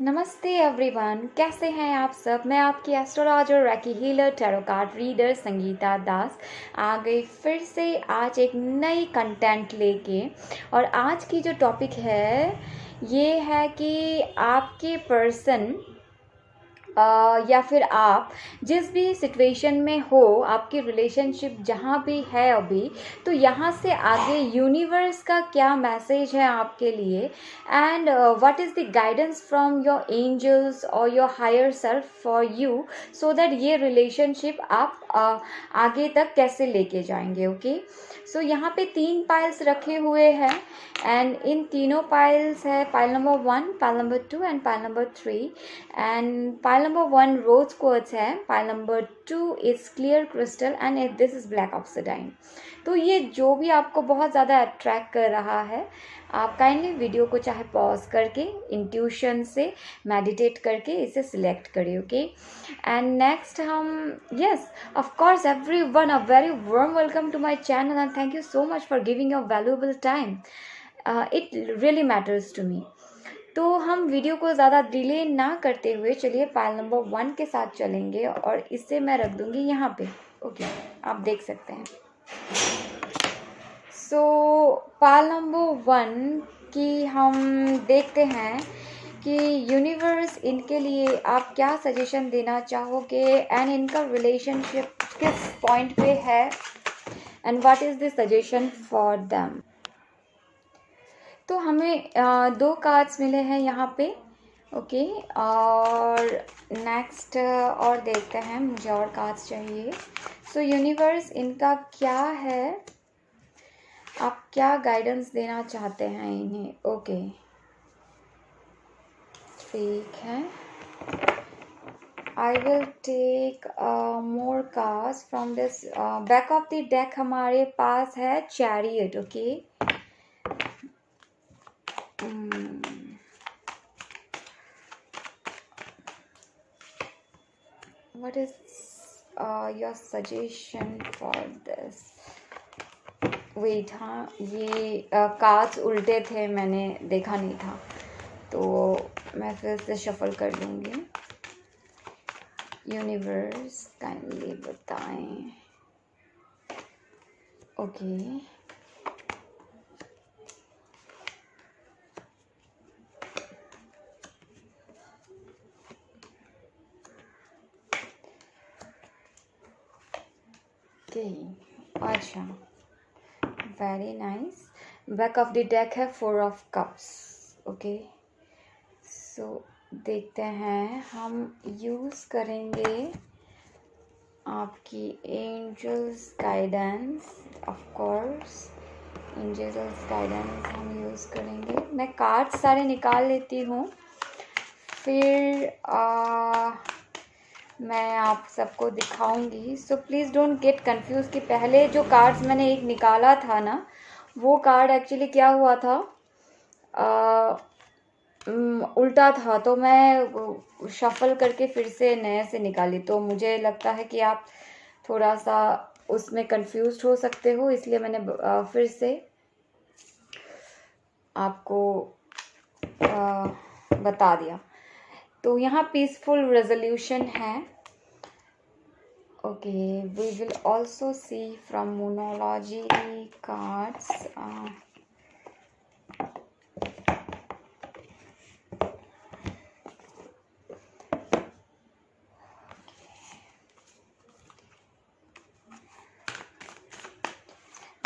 नमस्ते एवरीवन, कैसे हैं आप सब। मैं आपकी astrologer, reiki healer, tarot card reader Sangeeta Das आ गई फिर से आज एक नई कंटेंट लेके। और आज की जो टॉपिक है ये है कि आपके पर्सन या फिर आप जिस भी सिचुएशन में हो, आपकी रिलेशनशिप जहाँ भी है अभी, तो यहाँ से आगे यूनिवर्स का क्या मैसेज है आपके लिए, and what is the guidance from your angels और your higher self for you, so that ये रिलेशनशिप आप आगे तक कैसे लेके जाएंगे। ओके, सो यहाँ पे 3 पाइल्स रखे हुए हैं एंड इन तीनों पाइल्स है pile number 1, pile number 2 and pile number 3। And pile number 1 rose quartz है, pile number 2 is clear crystal and this is black obsidian. तो ये जो भी आपको बहुत ज़्यादा अट्रैक्ट कर रहा है, आप काइंडली वीडियो को चाहे पॉज करके इंट्यूशन से मेडिटेट करके इसे सिलेक्ट करिए। ओके, एंड नेक्स्ट हम yes of course everyone a very warm welcome to my channel and thank you so much for giving your valuable time. It really matters to me. तो हम video को ज़्यादा delay ना करते हुए चलिए pile number 1 के साथ चलेंगे और इसे मैं रख दूँगी यहाँ पे। ओके, आप देख सकते हैं। सो पाइल नंबर 1 की हम देखते हैं कि यूनिवर्स इनके लिए आप क्या सजेशन देना चाहोगे एंड इनका रिलेशनशिप किस पॉइंट पे है and what is the suggestion for them. तो हमें 2 कार्ड्स मिले हैं यहाँ पे। ओके, और नेक्स्ट और देखते हैं, मुझे और कार्ड्स चाहिए। सो यूनिवर्स इनका क्या है, आप क्या गाइडेंस देना चाहते हैं इन्हें। ओके, ठीक है। I will take more cards from this back of the deck. हमारे पास है chariot. Okay, what is your suggestion for this? Wait, हाँ ये कार्ड्स उल्टे थे, मैंने देखा नहीं था, तो मैं फिर से शफल कर लूँगी। यूनिवर्स काइंडली बताएं। ओके, अच्छा, very nice. Back of the deck है 4 ऑफ कप्स। ओके, सो देखते हैं, हम यूज़ करेंगे आपकी angels guidance. Of course angels guidance हम यूज़ करेंगे। मैं कार्ड सारे निकाल लेती हूँ, फिर मैं आप सबको दिखाऊंगी। So please don't get confuse कि पहले जो कार्ड्स मैंने एक निकाला था ना, वो कार्ड एक्चुअली क्या हुआ था, उल्टा था, तो मैं शफल करके फिर से नए से निकाली। तो मुझे लगता है कि आप थोड़ा सा उसमें कंफ्यूज हो सकते हो, इसलिए मैंने फिर से आपको बता दिया। तो यहाँ पीसफुल रेजोल्यूशन है। Okay, we will also see from Moonology cards.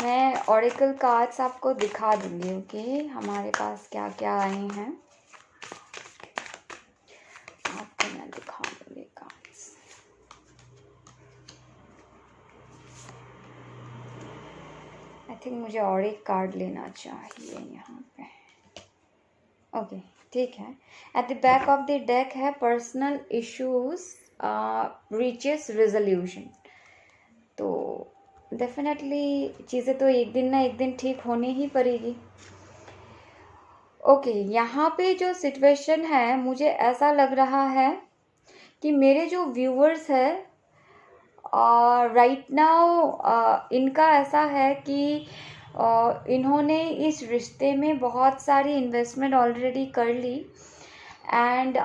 मैं ऑरिकल कार्ड्स आपको दिखा दूंगी। ओके, हमारे पास क्या क्या आए हैं आपको मैं दिखा दूंगी कार्ड्स। आई थिंक मुझे और एक कार्ड लेना चाहिए यहाँ पे। ओके, ठीक है। At the back of the deck है पर्सनल इश्यूज रीचेस रेजोल्यूशन। तो डेफिनेटली चीज़ें तो एक दिन ना एक दिन ठीक होनी ही पड़ेगी। ओके, यहाँ पे जो सिचुएशन है, मुझे ऐसा लग रहा है कि मेरे जो व्यूअर्स है राइट नाउ इनका ऐसा है कि इन्होंने इस रिश्ते में बहुत सारी इन्वेस्टमेंट ऑलरेडी कर ली एंड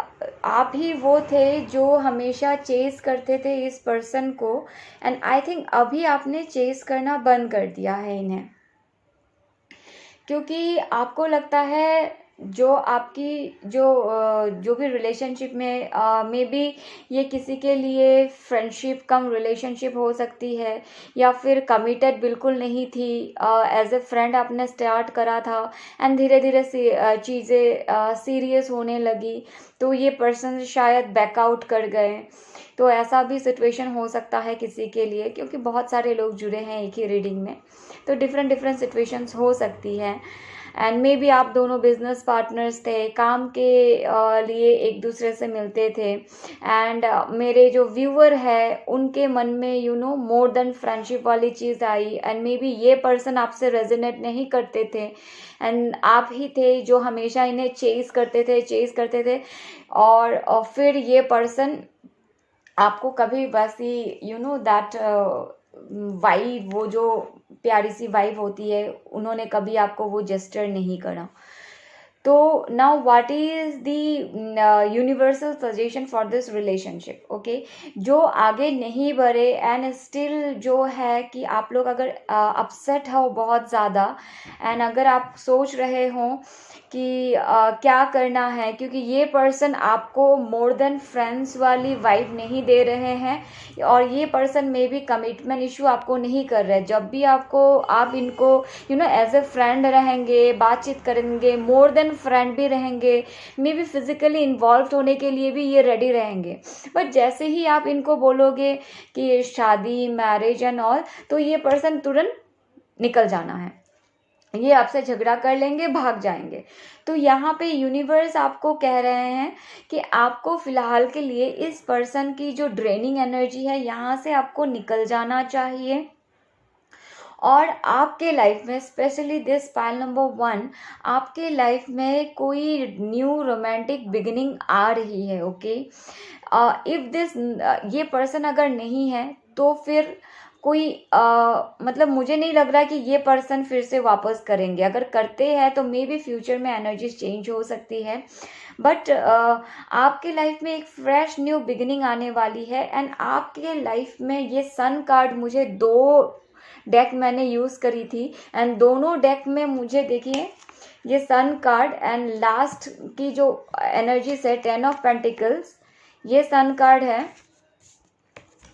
आप ही वो थे जो हमेशा चेस करते थे इस पर्सन को, एंड आई थिंक अभी आपने चेस करना बंद कर दिया है इन्हें, क्योंकि आपको लगता है जो आपकी जो भी रिलेशनशिप में मे बी ये किसी के लिए फ्रेंडशिप कम रिलेशनशिप हो सकती है, या फिर कमिटेड बिल्कुल नहीं थी, एज ए फ्रेंड आपने स्टार्ट करा था एंड धीरे धीरे चीज़ें सीरियस होने लगी, तो ये पर्सन शायद बैकआउट कर गए। तो ऐसा भी सिचुएशन हो सकता है किसी के लिए, क्योंकि बहुत सारे लोग जुड़े हैं एक ही रीडिंग में, तो डिफरेंट डिफरेंट सिचुएशंस हो सकती हैं। एंड मे बी आप दोनों बिजनेस पार्टनर्स थे, काम के लिए एक दूसरे से मिलते थे, एंड मेरे जो व्यूअर है उनके मन में you know more than friendship वाली चीज़ आई, एंड मे बी ये पर्सन आपसे रेजोनेट नहीं करते थे, एंड आप ही थे जो हमेशा इन्हें चेस करते थे, और फिर ये पर्सन आपको कभी वैसी यू नो दैट वाइब, वो जो प्यारी सी वाइब होती है, उन्होंने कभी आपको वो जेस्चर नहीं करा। तो now what is the universal suggestion for this relationship, okay, जो आगे नहीं बढ़े एंड स्टिल जो है कि आप लोग अगर अपसेट हो बहुत ज़्यादा, एंड अगर आप सोच रहे हो कि क्या करना है, क्योंकि ये पर्सन आपको मोर देन फ्रेंड्स वाली वाइब नहीं दे रहे हैं, और ये पर्सन में भी कमिटमेंट इशू आपको नहीं कर रहे। जब भी आप इनको you know as a friend रहेंगे, बातचीत करेंगे, मोर देन फ्रेंड भी रहेंगे, मे बी फिजिकली इन्वॉल्व होने के लिए भी ये रेडी रहेंगे, बट जैसे ही आप इनको बोलोगे कि शादी, मैरिज एंड ऑल, तो ये पर्सन तुरंत निकल जाना है, ये आपसे झगड़ा कर लेंगे, भाग जाएंगे। तो यहाँ पे यूनिवर्स आपको कह रहे हैं कि आपको फिलहाल के लिए इस पर्सन की जो ड्रेनिंग एनर्जी है यहाँ से आपको निकल जाना चाहिए, और आपके लाइफ में स्पेशली दिस पाइल नंबर 1, आपके लाइफ में कोई न्यू रोमांटिक बिगिनिंग आ रही है, ओके। इफ दिस ये पर्सन अगर नहीं है तो फिर कोई मतलब मुझे नहीं लग रहा कि ये पर्सन फिर से वापस करेंगे, अगर करते हैं तो मे बी फ्यूचर में एनर्जीज चेंज हो सकती है, बट आपके लाइफ में एक फ्रेश न्यू बिगिनिंग आने वाली है। एंड आपके लाइफ में ये सन कार्ड, मुझे 2 डेक मैंने यूज़ करी थी, एंड दोनों डेक में मुझे देखिए ये सन कार्ड एंड लास्ट की जो एनर्जी से 10 ऑफ पेंटिकल्स, ये सन कार्ड है।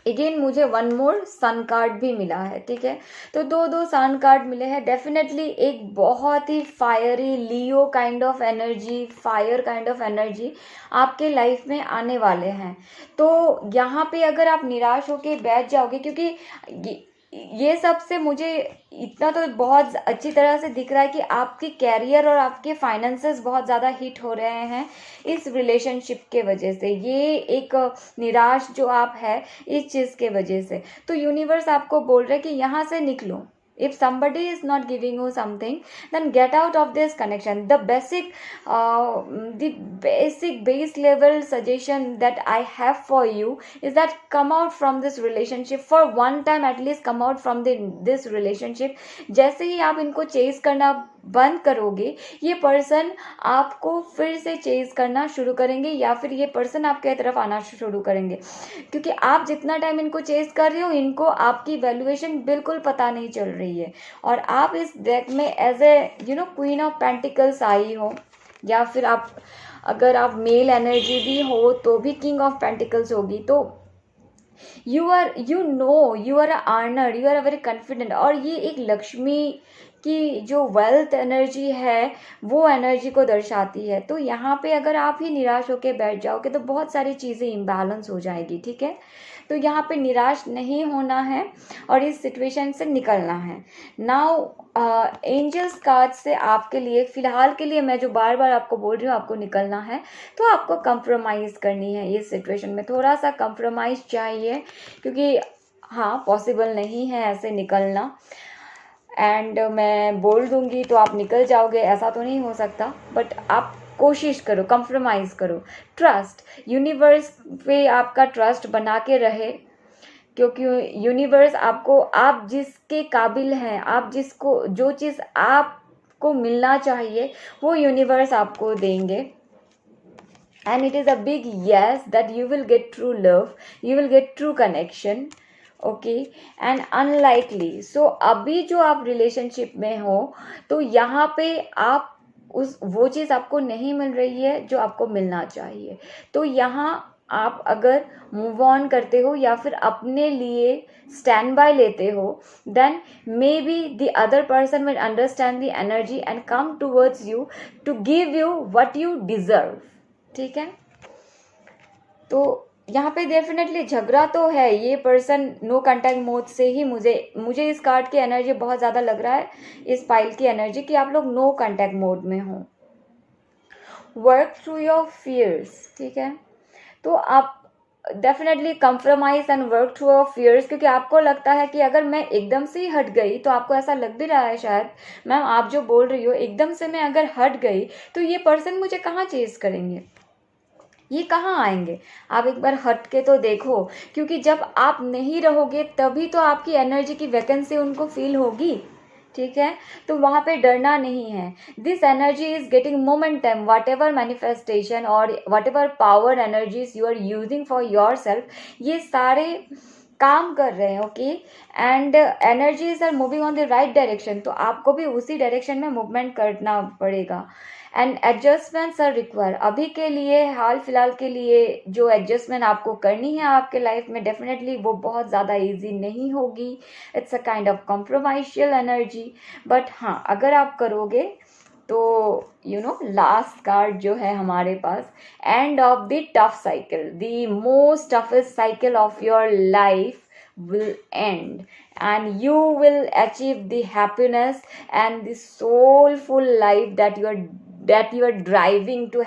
अगेन मुझे 1 मोर सन कार्ड भी मिला है, ठीक है, तो 2 सन कार्ड मिले हैं। डेफिनेटली एक बहुत ही fiery Leo kind of energy, fire kind of energy आपके लाइफ में आने वाले हैं। तो यहाँ पे अगर आप निराश होके बैठ जाओगे, क्योंकि ये सब से मुझे इतना तो बहुत अच्छी तरह से दिख रहा है कि आपकी कैरियर और आपके फाइनेंसेस बहुत ज़्यादा हिट हो रहे हैं इस रिलेशनशिप के वजह से, ये एक निराश जो आप है इस चीज़ के वजह से। तो यूनिवर्स आपको बोल रहा है कि यहाँ से निकलो। If somebody is not giving you something, then get out of this connection. The basic base level suggestion that I have for you is that come out from this relationship for one time, at least come out from this relationship. जैसे ही आप इनको chess करना बंद करोगे, ये person आपको फिर से चेज करना शुरू करेंगे, या फिर ये पर्सन आपके तरफ आना शुरू करेंगे, क्योंकि आप जितना टाइम इनको चेज कर रहे हो, इनको आपकी वैल्यूएशन बिल्कुल पता नहीं चल रही है, और आप इस डेक में as a you know queen of pentacles आई हो, या फिर आप अगर आप मेल एनर्जी भी हो तो भी किंग ऑफ पेंटिकल्स होगी। तो you are a earner, you are a very confident, और ये एक लक्ष्मी की जो वेल्थ एनर्जी है वो एनर्जी को दर्शाती है। तो यहाँ पे अगर आप ही निराश होकर बैठ जाओगे तो बहुत सारी चीज़ें इम्बैलेंस हो जाएगी, ठीक है। तो यहाँ पे निराश नहीं होना है और इस सिचुएशन से निकलना है। नाउ एंजल्स कार्ड से आपके लिए फ़िलहाल के लिए मैं जो बार बार आपको बोल रही हूँ, आपको निकलना है तो आपको कंप्रोमाइज़ करनी है इस सिचुएशन में, थोड़ा सा कंप्रोमाइज़ चाहिए, क्योंकि हाँ पॉसिबल नहीं है ऐसे निकलना, एंड मैं बोल दूंगी तो आप निकल जाओगे, ऐसा तो नहीं हो सकता, बट आप कोशिश करो, कंप्रोमाइज़ करो, ट्रस्ट यूनिवर्स पे आपका ट्रस्ट बना के रहे, क्योंकि यूनिवर्स आपको, आप जिसके काबिल हैं, आप जिसको जो चीज़ आपको मिलना चाहिए वो यूनिवर्स आपको देंगे। and it is a big yes that you will get true love, you will get true connection. Okay and unlikely, so अभी जो आप रिलेशनशिप में हो तो यहाँ पे आप उस वो चीज़ आपको नहीं मिल रही है जो आपको मिलना चाहिए, तो यहाँ आप अगर मूव ऑन करते हो या फिर अपने लिए स्टैंड बाय लेते हो, then may be the other person will understand the energy and come towards you to give you what you deserve. ठीक है, तो यहाँ पे डेफिनेटली झगड़ा तो है, ये पर्सन नो कांटेक्ट मोड से ही मुझे इस कार्ड की एनर्जी बहुत ज़्यादा लग रहा है, इस पाइल की एनर्जी कि आप लोग नो कांटेक्ट मोड में हो। वर्क थ्रू योर फियर्स, ठीक है, तो आप definitely compromise and work through your fears, क्योंकि आपको लगता है कि अगर मैं एकदम से ही हट गई, तो आपको ऐसा लग भी रहा है शायद मैम आप जो बोल रही हो, एकदम से मैं अगर हट गई तो ये पर्सन मुझे कहाँ चेज करेंगे, ये कहाँ आएंगे। आप एक बार हट के तो देखो, क्योंकि जब आप नहीं रहोगे तभी तो आपकी एनर्जी की वैकेंसी उनको फील होगी। ठीक है, तो वहाँ पे डरना नहीं है। This energy is getting momentum, whatever manifestation और whatever power energies you are using for yourself, ये सारे काम कर रहे हैं। Okay, and energies are moving on the right direction, तो आपको भी उसी डायरेक्शन में मूवमेंट करना पड़ेगा। एंड एडजस्टमेंट्स आर रिक्वायर, अभी के लिए हाल फिलहाल के लिए जो एडजस्टमेंट आपको करनी है आपके लाइफ में, डेफिनेटली वो बहुत ज़्यादा इजी नहीं होगी। It's a kind of compromising energy, but हाँ अगर आप करोगे तो यू नो लास्ट कार्ड जो है हमारे पास, end of the tough cycle, the most toughest cycle of your life will end and you will achieve the happiness and the soulful life that you are driving to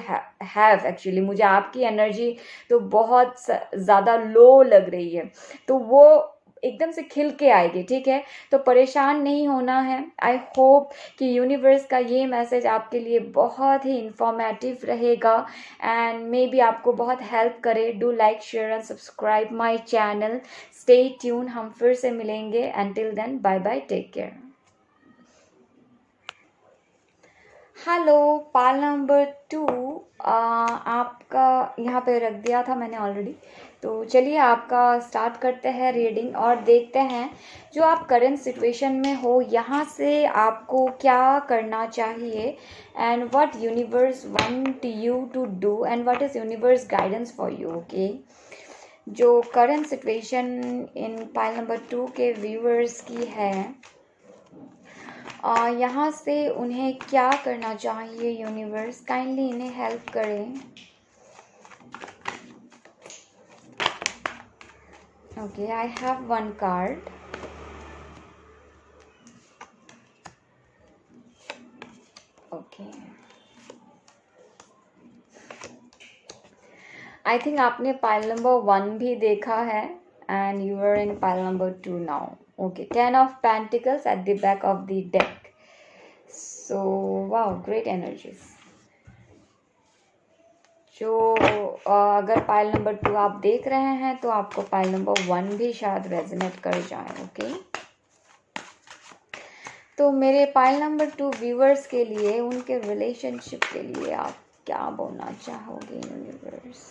have actually। मुझे आपकी energy तो बहुत ज़्यादा लो लग रही है, तो वो एकदम से खिल के आएगी। ठीक है, तो परेशान नहीं होना है। आई होप कि यूनिवर्स का ये मैसेज आपके लिए बहुत ही इंफॉर्मेटिव रहेगा एंड मे बी आपको बहुत हेल्प करे। Do like share and subscribe my channel, stay tuned, हम फिर से मिलेंगे। Until then bye bye, take care. Hello, pile number 2 आपका यहाँ पे रख दिया था मैंने ऑलरेडी, तो चलिए आपका स्टार्ट करते हैं रीडिंग और देखते हैं जो आप करंट सिचुएशन में हो यहाँ से आपको क्या करना चाहिए and what universe want you to do and what is universe guidance for you. Okay, जो current situation in pile number 2 के व्यूअर्स की है, यहाँ से उन्हें क्या करना चाहिए, यूनिवर्स काइंडली इन्हें हेल्प करें। Okay, I have one card. Okay, I think आपने पाइल नंबर 1 भी देखा है and you are in pile number 2 now. Okay, 10 of Pentacles at the back of the deck. So, wow, great energies. जो अगर pile number 2 आप देख रहे हैं तो आपको पाइल नंबर 1 भी शायद रेजोनेट कर जाए। ओके, तो मेरे पाइल नंबर 2 व्यूअर्स के लिए, उनके रिलेशनशिप के लिए आप क्या बोलना चाहोगे यूनिवर्स?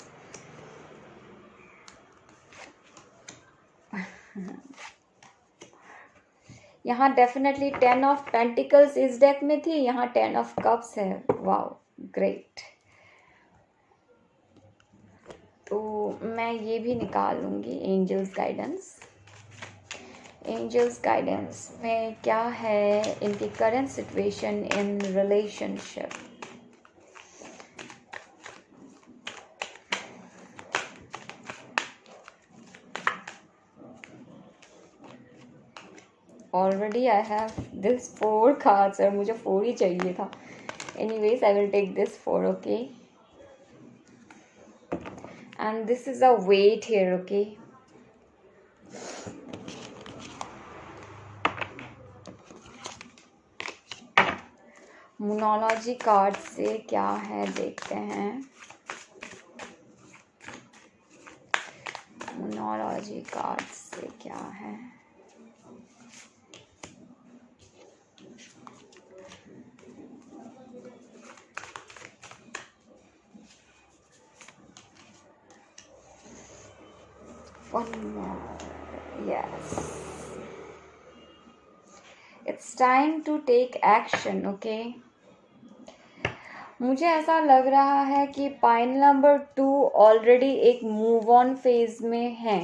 यहाँ डेफिनेटली 10 ऑफ पेंटिकल्स इस डेक में थी, यहाँ 10 ऑफ कप्स है। Wow, great. तो मैं ये भी निकाल लूँगी एंजल्स गाइडेंस। एंजल्स गाइडेंस में क्या है इनकी current situation in relationship. Already I have this 4 cards और मुझे 4 ही चाहिए था। Anyways I will take this 4। Okay, and this is a wait here. Okay, Moonology card से क्या है देखते हैं। मोनोलॉजी कार्ड से क्या है? one more. Yes, it's time to take action. Okay, मुझे ऐसा लग रहा है कि पाइल नंबर 2 ऑलरेडी एक मूव ऑन फेज में है।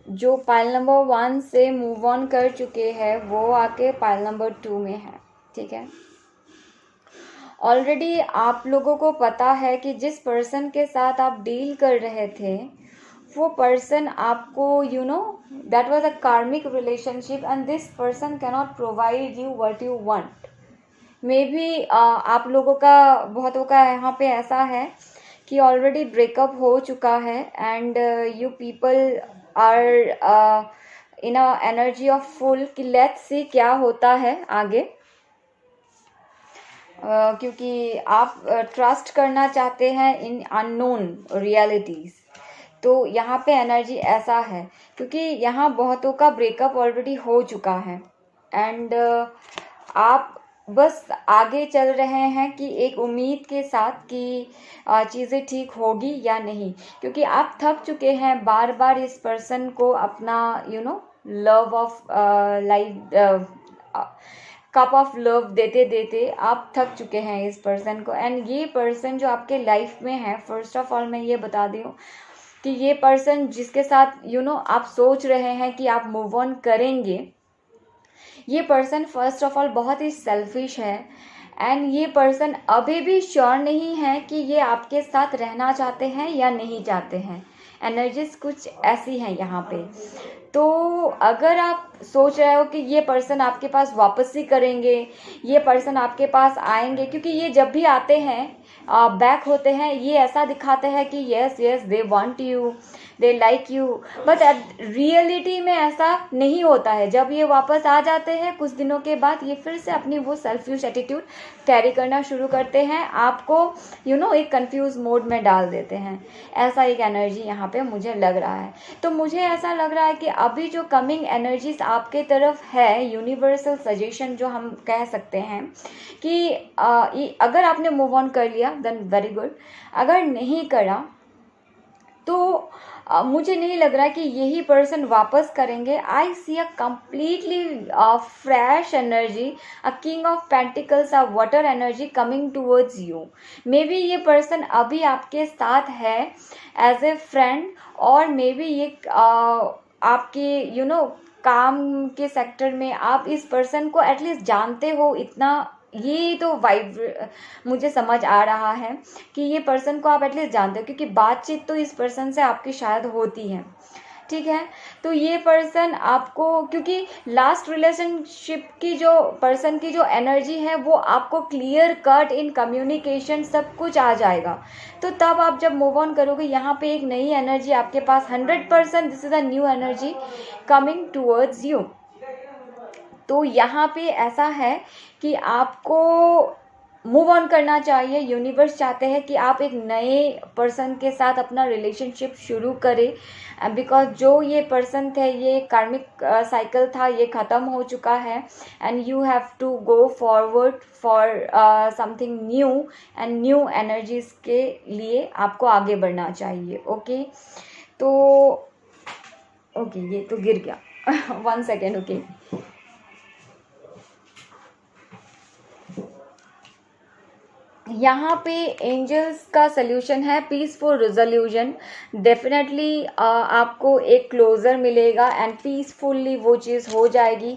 जो पाइल नंबर 1 से मूव ऑन कर चुके हैं वो आके पाइल नंबर 2 में है। ठीक है, ऑलरेडी आप लोगों को पता है कि जिस पर्सन के साथ आप डील कर रहे थे वो पर्सन आपको दैट वाज अ कार्मिक relationship and this person can not provide you what you want. May be आप लोगों का बहुतों का यहाँ पे ऐसा है कि ऑलरेडी ब्रेकअप हो चुका है and you people are in a energy of full कि लेट्स सी क्या होता है आगे। क्योंकि आप ट्रस्ट करना चाहते हैं इन अननोन रियलिटीज़, तो यहाँ पे एनर्जी ऐसा है क्योंकि यहाँ बहुतों का ब्रेकअप ऑलरेडी हो चुका है एंड आप बस आगे चल रहे हैं कि एक उम्मीद के साथ कि चीज़ें ठीक होगी या नहीं, क्योंकि आप थक चुके हैं बार बार इस पर्सन को अपना love of life cup of love देते देते आप थक चुके हैं इस पर्सन को। एंड ये पर्सन जो आपके लाइफ में है, फर्स्ट ऑफ ऑल मैं ये बता दूँ कि ये पर्सन जिसके साथ आप सोच रहे हैं कि आप मूव ऑन करेंगे, ये पर्सन फर्स्ट ऑफ ऑल बहुत ही सेल्फिश है एंड ये पर्सन अभी भी श्योर नहीं है कि ये आपके साथ रहना चाहते हैं या नहीं चाहते हैं। एनर्जीज कुछ ऐसी हैं यहाँ पे। तो अगर आप सोच रहे हो कि ये पर्सन आपके पास वापस ही करेंगे, ये पर्सन आपके पास आएंगे, क्योंकि ये जब भी आते हैं बैक होते हैं ये ऐसा दिखाते हैं कि yes they want you, they like you, but reality में ऐसा नहीं होता है। जब ये वापस आ जाते हैं कुछ दिनों के बाद ये फिर से अपनी वो सेल्फिश एटीट्यूड कैरी करना शुरू करते हैं, आपको एक कंफ्यूज मोड में डाल देते हैं। ऐसा एक एनर्जी यहाँ पे मुझे लग रहा है। तो मुझे ऐसा लग रहा है कि अभी जो कमिंग एनर्जीज आपके तरफ है, यूनिवर्सल सजेशन जो हम कह सकते हैं कि अगर आपने मूव ऑन कर लिया देन वेरी गुड, अगर नहीं करा तो मुझे नहीं लग रहा कि यही पर्सन वापस करेंगे। I see a completely fresh energy, a king of pentacles, a water energy coming towards you. Maybe ये पर्सन अभी आपके साथ है एज ए फ्रेंड और मे बी ये आपके काम के सेक्टर में आप इस पर्सन को एटलीस्ट जानते हो इतना, ये तो वाइब मुझे समझ आ रहा है कि ये पर्सन को आप एटलीस्ट जानते हो, क्योंकि बातचीत तो इस पर्सन से आपकी शायद होती है। ठीक है, तो ये पर्सन आपको, क्योंकि लास्ट रिलेशनशिप की जो पर्सन की जो एनर्जी है वो आपको क्लियर कट इन कम्युनिकेशन सब कुछ आ जाएगा। तो तब आप जब मूव ऑन करोगे यहाँ पे एक नई एनर्जी आपके पास 100%, this is a new energy coming towards you. तो यहाँ पे ऐसा है कि आपको मूव ऑन करना चाहिए। यूनिवर्स चाहते हैं कि आप एक नए पर्सन के साथ अपना रिलेशनशिप शुरू करें, बिकॉज जो ये पर्सन थे ये कार्मिक साइकिल था, ये ख़त्म हो चुका है and you have to go forward for something new and new energies के लिए आपको आगे बढ़ना चाहिए। ओके, तो ओके ये तो गिर गया 1 सेकेंड। ओके, यहाँ पे एंजल्स का सल्यूशन है पीसफुल रिजोल्यूशन। डेफिनेटली आपको एक क्लोजर मिलेगा एंड पीसफुल्ली वो चीज़ हो जाएगी।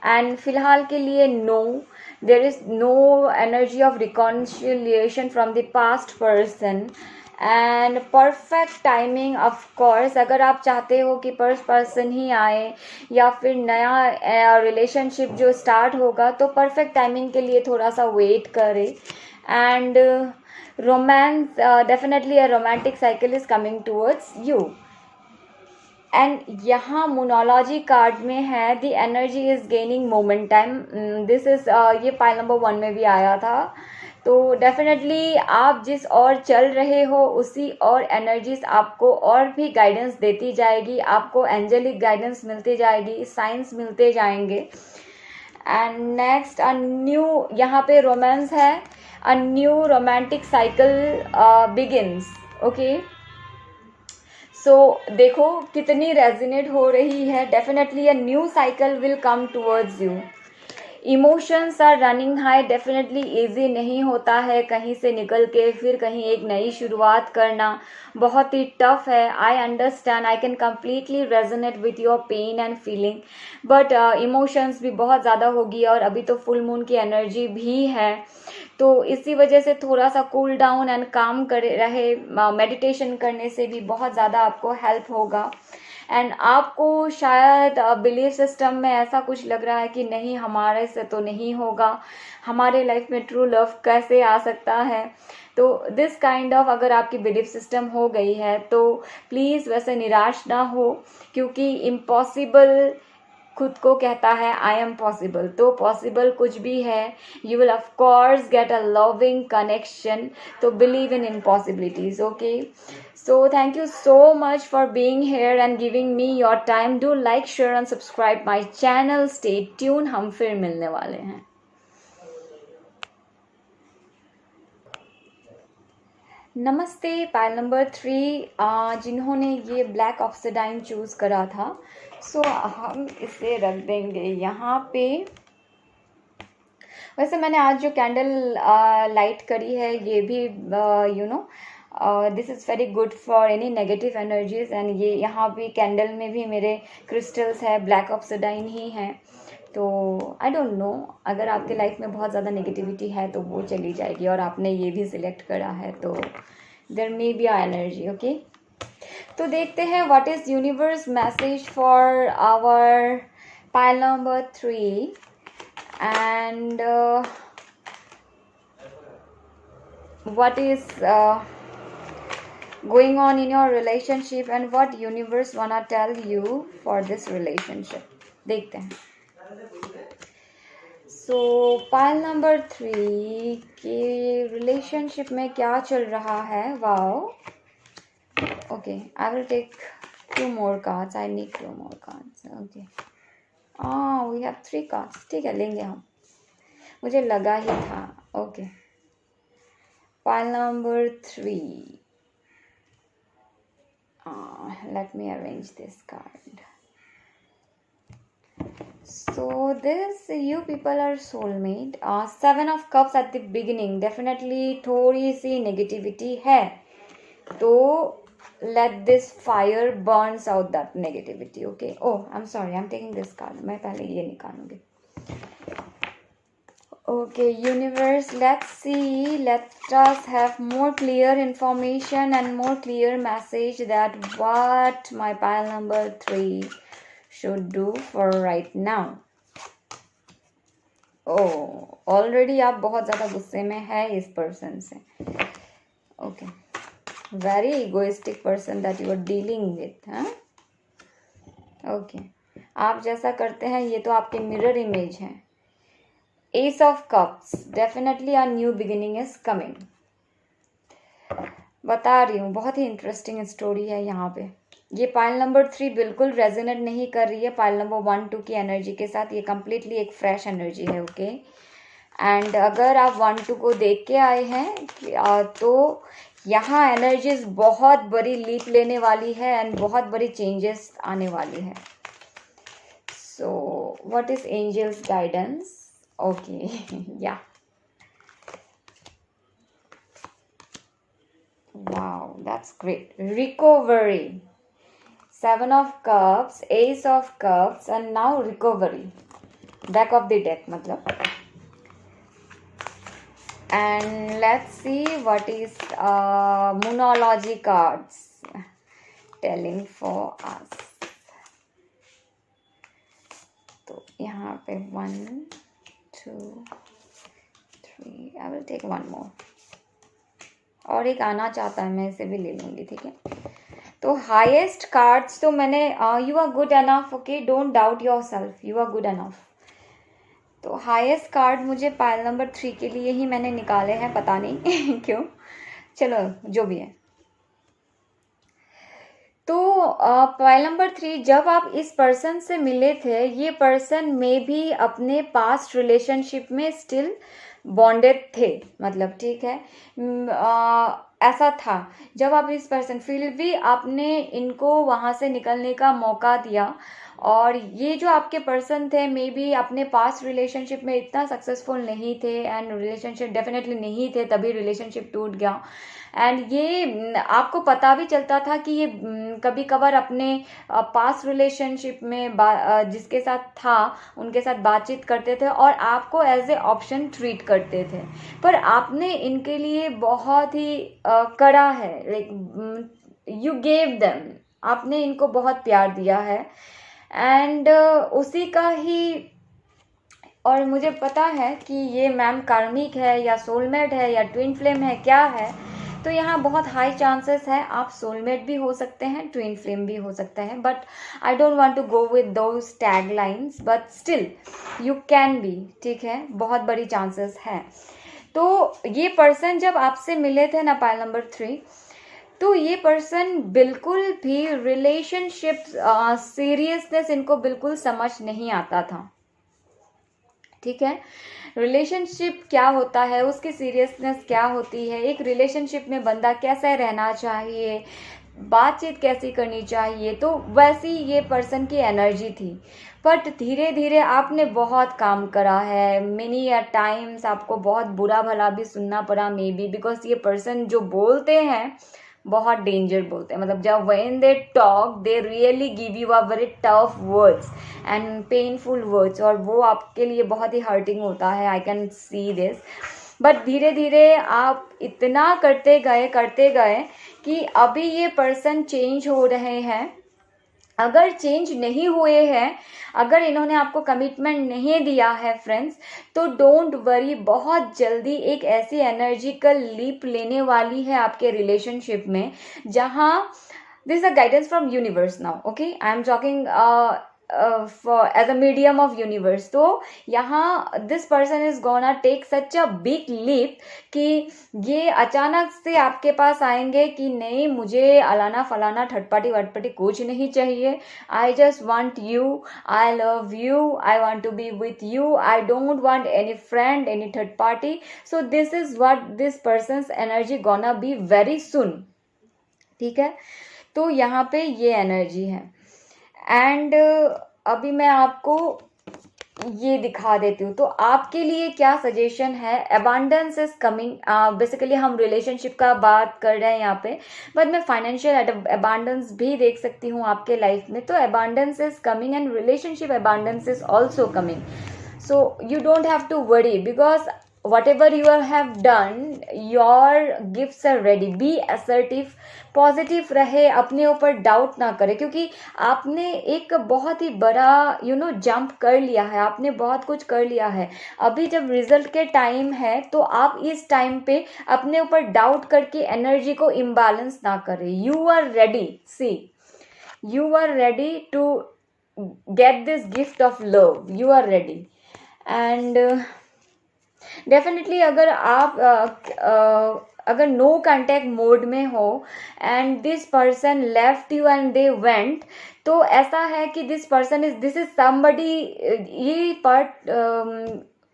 एंड फिलहाल के लिए no, there is no energy of reconciliation from the past person and perfect timing. Of course अगर आप चाहते हो कि फर्स्ट पर्सन ही आए या फिर नया रिलेशनशिप जो स्टार्ट होगा, तो परफेक्ट टाइमिंग के लिए थोड़ा सा वेट करें। And romance, definitely a romantic cycle is coming towards you. And यहाँ मोनोलॉजी कार्ड में है the energy is gaining momentum. This is ये पाइल नंबर 1 में भी आया था। तो डेफिनेटली आप जिस और चल रहे हो उसी और एनर्जीज आपको और भी गाइडेंस देती जाएगी, आपको एंजेलिक गाइडेंस मिलती जाएगी, साइंस मिलते जाएंगे। एंड नेक्स्ट अ न्यू, यहाँ पे रोमांस है, a new romantic cycle begins. Okay, देखो कितनी रेजोनेट हो रही है. Definitely a new cycle will come towards you. Emotions are running high. Definitely easy नहीं होता है कहीं से निकल के फिर कहीं एक नई शुरुआत करना, बहुत ही टफ है. I understand, I can completely resonate with your pain and feeling, but emotions भी बहुत ज़्यादा होगी और अभी तो फुल मून की एनर्जी भी है, तो इसी वजह से थोड़ा सा कूल डाउन एंड काम करे रहे. मेडिटेशन करने से भी बहुत ज़्यादा आपको हेल्प होगा. एंड आपको शायद बिलीफ सिस्टम में ऐसा कुछ लग रहा है कि नहीं हमारे से तो नहीं होगा, हमारे लाइफ में ट्रू लव कैसे आ सकता है. तो दिस काइंड ऑफ अगर आपकी बिलीफ सिस्टम हो गई है तो प्लीज़ वैसे निराश ना हो, क्योंकि इम्पॉसिबल खुद को कहता है आई एम पॉसिबल. तो पॉसिबल कुछ भी है. You will of course get a loving connection. तो believe in impossibilities. Okay, so thank you so much for being here and giving me your time. Do like, share and subscribe my channel. Stay tuned. हम फिर मिलने वाले हैं. नमस्ते. Pile number 3 जिन्होंने ये black ऑक्सीडाइन choose करा था, सो हम इसे रख देंगे यहाँ पे. वैसे मैंने आज जो कैंडल लाइट करी है ये भी you know this is very good for any negative energies. And ये यहाँ भी कैंडल में भी मेरे क्रिस्टल्स है, ब्लैक ऑक्सीडाइन ही हैं. तो आई डोंट नो, अगर आपके लाइफ में बहुत ज़्यादा नेगेटिविटी है तो वो चली जाएगी, और आपने ये भी सिलेक्ट करा है तो there may be a energy. Okay, तो देखते हैं what is universe message for our pile number 3 and what is going on in your relationship and what universe wanna tell you for this relationship. देखते हैं. So pile number 3 के relationship में क्या चल रहा है. Wow. Okay, I will take 2 more cards. I need 2 more cards. Okay. We have 3 cards. ठीक है, लेंगे हम, मुझे लगा ही था. Okay, pile number 3. Let me arrange this card. So this you people are soulmate. 7 of cups at the beginning. Definitely थोड़ी सी नेगेटिविटी है, तो let this fire burns out that negativity. Okay, oh I'm sorry, I'm taking this card. मैं पहले ये निकालूंगी. Okay, universe, let's see, let us have more clear information and more clear message that what my pile number 3 should do for right now. Already आप बहुत ज़्यादा गुस्से में है इस पर्सन से. Okay, very egoistic person that you are dealing with. Okay, आप जैसा करते हैं ये तो आपके मिरर इमेज है. S of cups. Definitely a new beginning is coming. बता रही हूँ, बहुत ही इंटरेस्टिंग स्टोरी है यहाँ पे. ये पाइल नंबर 3 बिल्कुल रेजोनेट नहीं कर रही है पाइल नंबर 1, 2 की एनर्जी के साथ. ये कम्प्लीटली एक फ्रेश एनर्जी है. ओके, एंड अगर आप 1, 2 को देख के आए हैं तो यहाँ एनर्जीज बहुत बड़ी लीप लेने वाली है एंड बहुत बड़ी चेंजेस आने वाली है. So what is angels guidance. Okay, yeah wow, that's great. Recovery. 7 of cups, ace of cups and now recovery. Back of the deck मतलब. And let's see what is Moonology cards telling for us. तो यहाँ पे 1, 2, 3. I will take 1 more. और एक आना चाहता है, मैं इसे भी ले लूँगी. ठीक है, तो हाईएस्ट कार्ड्स तो मैंने you are good enough. Okay, don't doubt yourself, you are good enough. तो हाईएस्ट कार्ड मुझे पाइल नंबर 3 के लिए ही मैंने निकाले हैं, पता नहीं क्यों. चलो जो भी है. तो पाइल नंबर 3, जब आप इस पर्सन से मिले थे, ये पर्सन में भी अपने पास्ट रिलेशनशिप में स्टिल बॉन्डेड थे. मतलब ठीक है, ऐसा था, जब आप इस पर्सन फिर भी आपने इनको वहाँ से निकलने का मौका दिया, और ये जो आपके पर्सन थे मे बी अपने पास्ट रिलेशनशिप में इतना सक्सेसफुल नहीं थे, एंड रिलेशनशिप डेफिनेटली नहीं थे, तभी रिलेशनशिप टूट गया। एंड ये आपको पता भी चलता था कि ये कभी कभार अपने पास्ट रिलेशनशिप में जिसके साथ था उनके साथ बातचीत करते थे और आपको एज ए ऑप्शन ट्रीट करते थे, पर आपने इनके लिए बहुत ही कड़ा है, लाइक यू गेव देम, आपने इनको बहुत प्यार दिया है, एंड उसी का ही। और मुझे पता है कि ये मैम कार्मिक है या सोलमेट है या ट्विन फ्लेम है, क्या है, तो यहाँ बहुत हाई चांसेस है आप सोलमेट भी हो सकते हैं, ट्विन फ्लेम भी हो सकता है, but I don't want to go with those tag lines, but still you can be, ठीक है, बहुत बड़ी चांसेस है। तो ये पर्सन जब आपसे मिले थे ना पाइल नंबर 3, तो ये पर्सन बिल्कुल भी रिलेशनशिप सीरियसनेस इनको बिल्कुल समझ नहीं आता था, ठीक है। रिलेशनशिप क्या होता है, उसकी सीरियसनेस क्या होती है, एक रिलेशनशिप में बंदा कैसे रहना चाहिए, बातचीत कैसी करनी चाहिए, तो वैसी ये पर्सन की एनर्जी थी। बट धीरे धीरे आपने बहुत काम करा है, मेनी टाइम्स आपको बहुत बुरा भला भी सुनना पड़ा मे बी, बिकॉज ये पर्सन जो बोलते हैं बहुत डेंजर बोलते हैं, मतलब जब when they talk they really give you a very tough words and painful words, और वो आपके लिए बहुत ही हर्टिंग होता है, I can see this. But धीरे धीरे आप इतना करते गए कि अभी ये पर्सन चेंज हो रहे हैं। अगर चेंज नहीं हुए हैं, अगर इन्होंने आपको कमिटमेंट नहीं दिया है फ्रेंड्स, तो डोंट वरी, बहुत जल्दी एक ऐसी एनर्जिकल लीप लेने वाली है आपके रिलेशनशिप में, जहाँ this a guidance from universe now, okay, I am talking for as a medium of universe। तो यहाँ this person is gonna take such a big leap कि ये अचानक से आपके पास आएंगे कि नहीं, मुझे अलाना फलाना ठटपटी वटपटी कुछ नहीं चाहिए, I just want you, I love you, I want to be with you, I don't want any friend, any third party. So this is what this person's energy gonna be very soon, ठीक है। तो यहाँ पे ये energy है। And अभी मैं आपको ये दिखा देती हूँ, तो आपके लिए क्या सजेशन है। अबांडेंस इज कमिंग, बेसिकली हम रिलेशनशिप का बात कर रहे हैं यहाँ पे, बट मैं फाइनेंशियल अबांडेंस भी देख सकती हूँ आपके लाइफ में। तो abundance is coming and relationship abundance is also coming, so you don't have to worry, because whatever you have done, your gifts are ready। be assertive, positive रहे, अपने ऊपर डाउट ना करे, क्योंकि आपने एक बहुत ही बड़ा जंप कर लिया है, आपने बहुत कुछ कर लिया है। अभी जब रिजल्ट के टाइम है, तो आप इस टाइम पे अपने ऊपर डाउट करके एनर्जी को इम्बैलेंस ना करें। You are ready, see, you are ready to get this gift of love, you are ready. And definitely अगर आप अगर नो कांटेक्ट मोड में हो and this person left you and they went, तो ऐसा है कि this person is this is somebody. ये पार्ट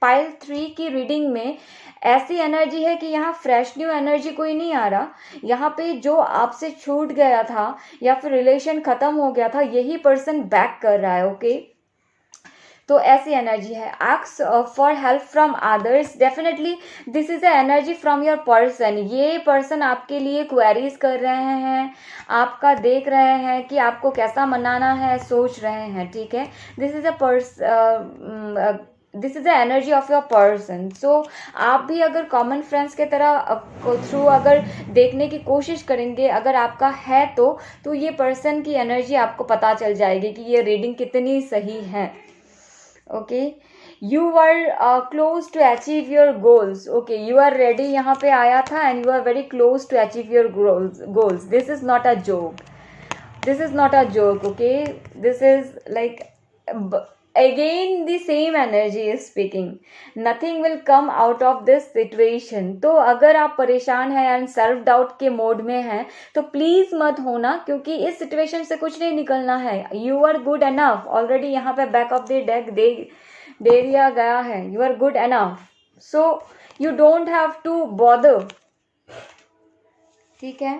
पाइल 3 की रीडिंग में ऐसी एनर्जी है कि यहाँ फ्रेश न्यू एनर्जी कोई नहीं आ रहा। यहाँ पे जो आपसे छूट गया था या फिर रिलेशन खत्म हो गया था, यही पर्सन बैक कर रहा है, ओके। तो ऐसी एनर्जी है। Ask for help from others, definitely this is a energy from your person. ये पर्सन आपके लिए क्वेरीज कर रहे हैं, आपका देख रहे हैं कि आपको कैसा मनाना है, सोच रहे हैं, ठीक है। This is this is the energy of your person. So आप भी अगर कॉमन फ्रेंड्स के तरह थ्रू अगर देखने की कोशिश करेंगे, अगर आपका है तो ये पर्सन की एनर्जी आपको पता चल जाएगी कि ये रीडिंग कितनी सही है, okay. You are close to achieve your goals, okay, you are ready यहाँ पे आया था and you are very close to achieve your goals. This is not a joke, this is not a joke, okay, this is like again the same energy is speaking, nothing will come out of this situation। तो अगर आप परेशान हैं and self doubt के mode में हैं, तो please मत होना, क्योंकि इस सिचुएशन से कुछ नहीं निकलना है। You are good enough, already यहाँ पे बैक ऑफ द डेक दे दिया गया है, you are good enough, so you don't have to bother. ठीक है।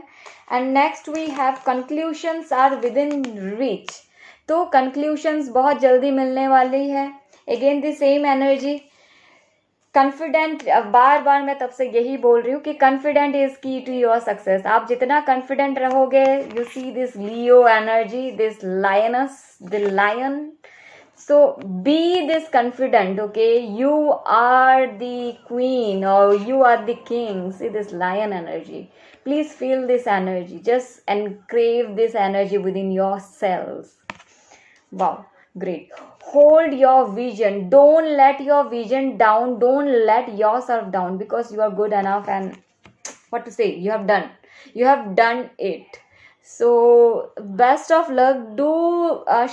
And next we have conclusions are within reach. तो कंक्लूशंस बहुत जल्दी मिलने वाली है। Again the same energy, confident, बार बार मैं तब से यही बोल रही हूँ कि confident is key to your success. आप जितना कॉन्फिडेंट रहोगे, you see this Leo energy, this lioness, the lion, so be this confident, okay? You are the queen or you are the king. See this lion energy, please feel this energy, just encrave this energy within yourselves. Wow, great. Hold your vision, don't let your vision down, don't let yourself down, because you are good enough, and what to say, you have done it. So best of luck. Do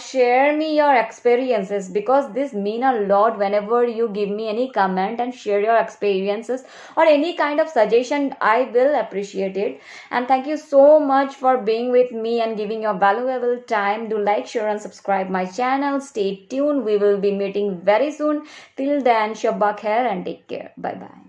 share me your experiences, because this mean a lot whenever you give me any comment and share your experiences or any kind of suggestion. I will appreciate it. And thank you so much for being with me and giving your valuable time. Do like, share and subscribe my channel. Stay tuned, we will be meeting very soon. Till then, Shabba khair and take care. Bye bye.